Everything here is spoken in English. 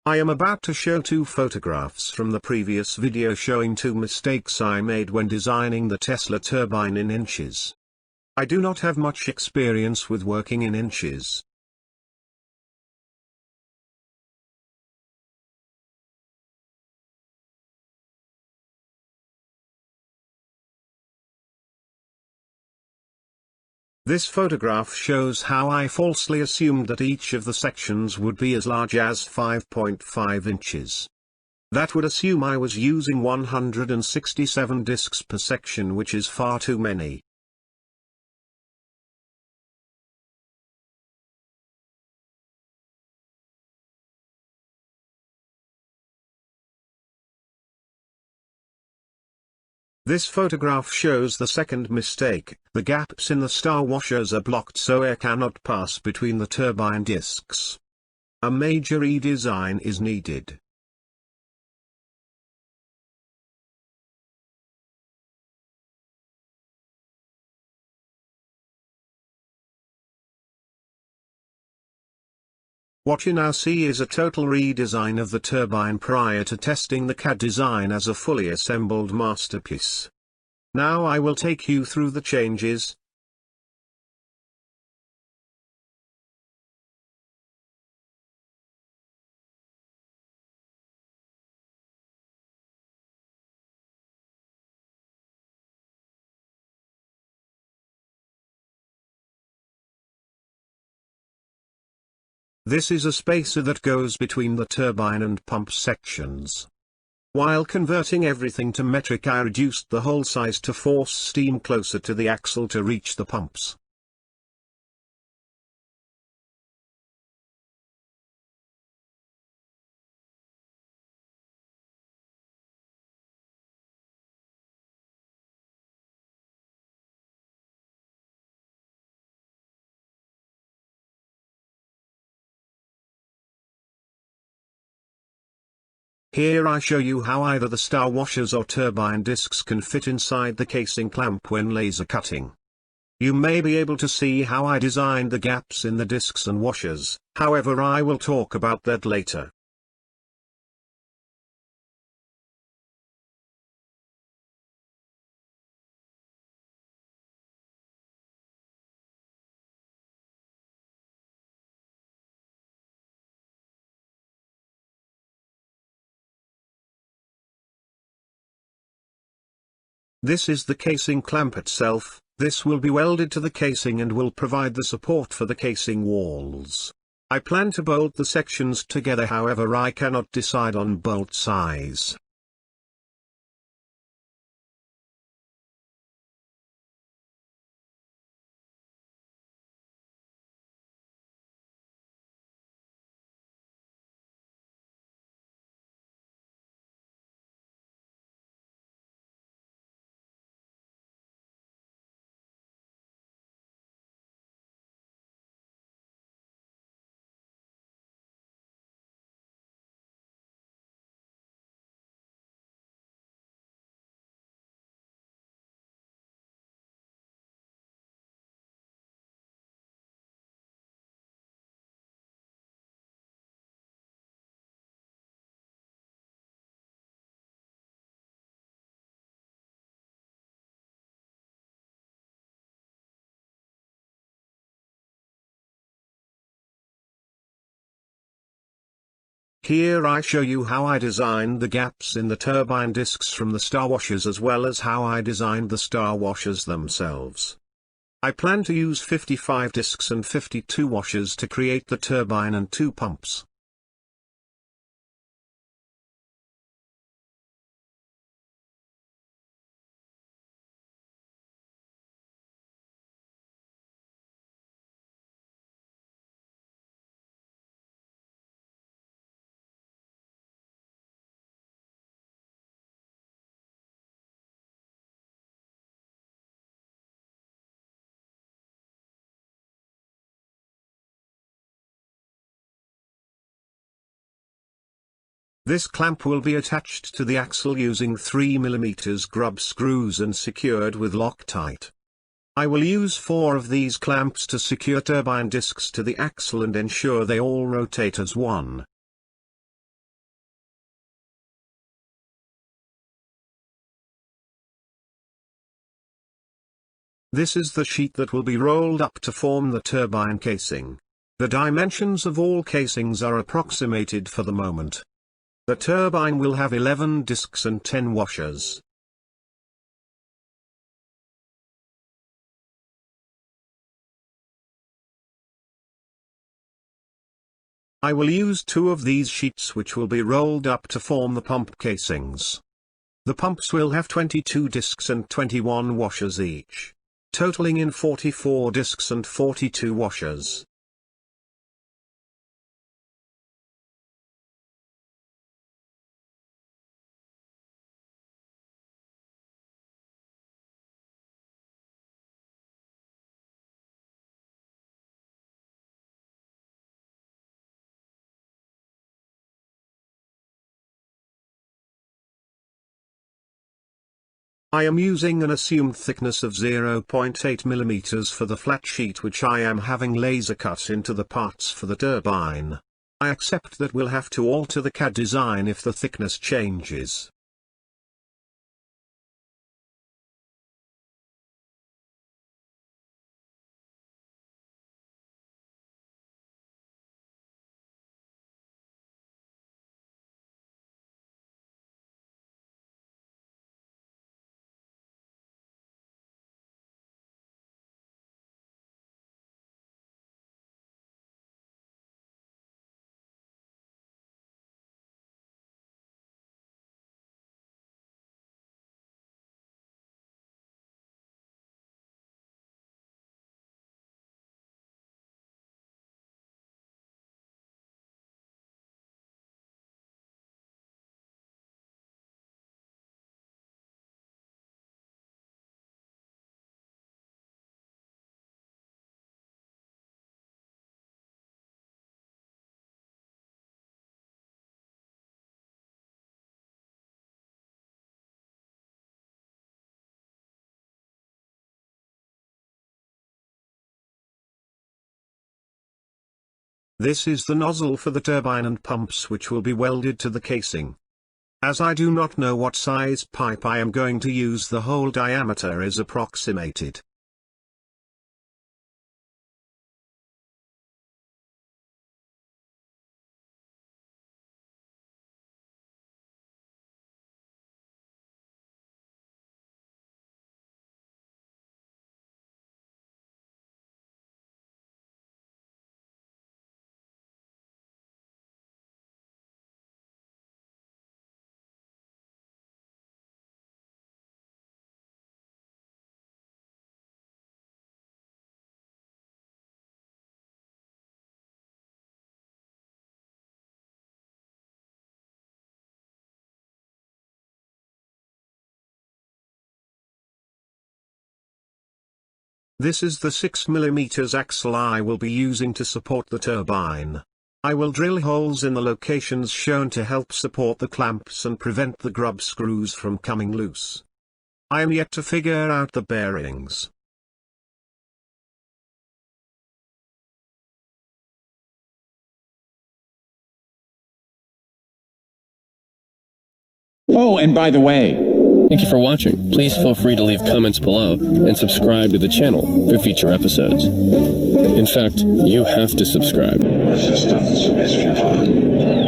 I am about to show two photographs from the previous video showing two mistakes I made when designing the Tesla turbine in inches. I do not have much experience with working in inches. This photograph shows how I falsely assumed that each of the sections would be as large as 5.5 inches. That would assume I was using 167 discs per section, which is far too many. This photograph shows the second mistake. The gaps in the star washers are blocked so air cannot pass between the turbine discs. A major redesign is needed. What you now see is a total redesign of the turbine prior to testing the CAD design as a fully assembled masterpiece. Now I will take you through the changes. This is a spacer that goes between the turbine and pump sections. While converting everything to metric, I reduced the hole size to force steam closer to the axle to reach the pumps. Here I show you how either the star washers or turbine discs can fit inside the casing clamp when laser cutting. You may be able to see how I designed the gaps in the discs and washers, however I will talk about that later. This is the casing clamp itself. This will be welded to the casing and will provide the support for the casing walls. I plan to bolt the sections together, however I cannot decide on bolt size. Here I show you how I designed the gaps in the turbine discs from the star washers as well as how I designed the star washers themselves. I plan to use 55 discs and 52 washers to create the turbine and 2 pumps. This clamp will be attached to the axle using 3 mm grub screws and secured with Loctite. I will use 4 of these clamps to secure turbine discs to the axle and ensure they all rotate as one. This is the sheet that will be rolled up to form the turbine casing. The dimensions of all casings are approximated for the moment. The turbine will have 11 discs and 10 washers. I will use 2 of these sheets which will be rolled up to form the pump casings. The pumps will have 22 discs and 21 washers each, totaling in 44 discs and 42 washers. I am using an assumed thickness of 0.8 mm for the flat sheet which I am having laser cut into the parts for the turbine. I accept that we'll have to alter the CAD design if the thickness changes. This is the nozzle for the turbine and pumps which will be welded to the casing. As I do not know what size pipe I am going to use, the hole diameter is approximated. This is the 6 mm axle I will be using to support the turbine. I will drill holes in the locations shown to help support the clamps and prevent the grub screws from coming loose. I am yet to figure out the bearings. Oh, and by the way, thank you for watching. Please feel free to leave comments below and subscribe to the channel for future episodes. In fact, you have to subscribe. Resistance is futile.